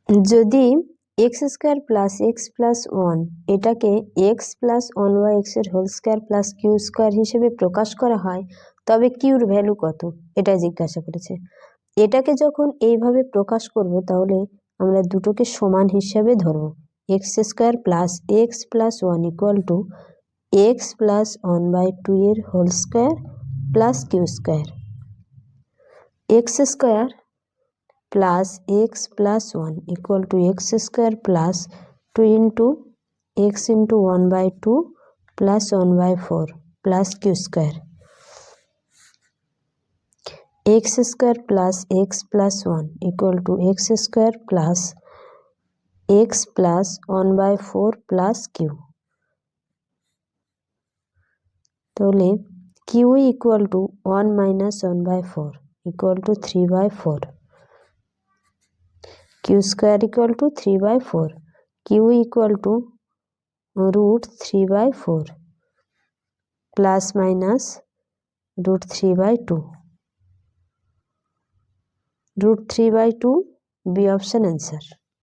যদি x square plus x plus one এটাকে x plus one by এক্সের whole square plus q square হিসেবে প্রকাশ করা হয় তবে কিউর ভ্যালু কত, এটা জিজ্ঞাসা করেছে। এটাকে যখন এইভাবে প্রকাশ করব তাহলে আমরা দুটোকে সমান হিসাবে ধরব। X square plus x plus one equal to x plus one by two এর whole square plus q square. X square plus x plus one equal to x square plus two into x into one by two plus one by four plus q square. X square plus x plus one equal to x square plus x plus one by four plus q. तो q equal to one minus one by four equal to three by four. Q square equal to three by four. Q equal to root three by four plus minus root three by two. Root three by two B option answer.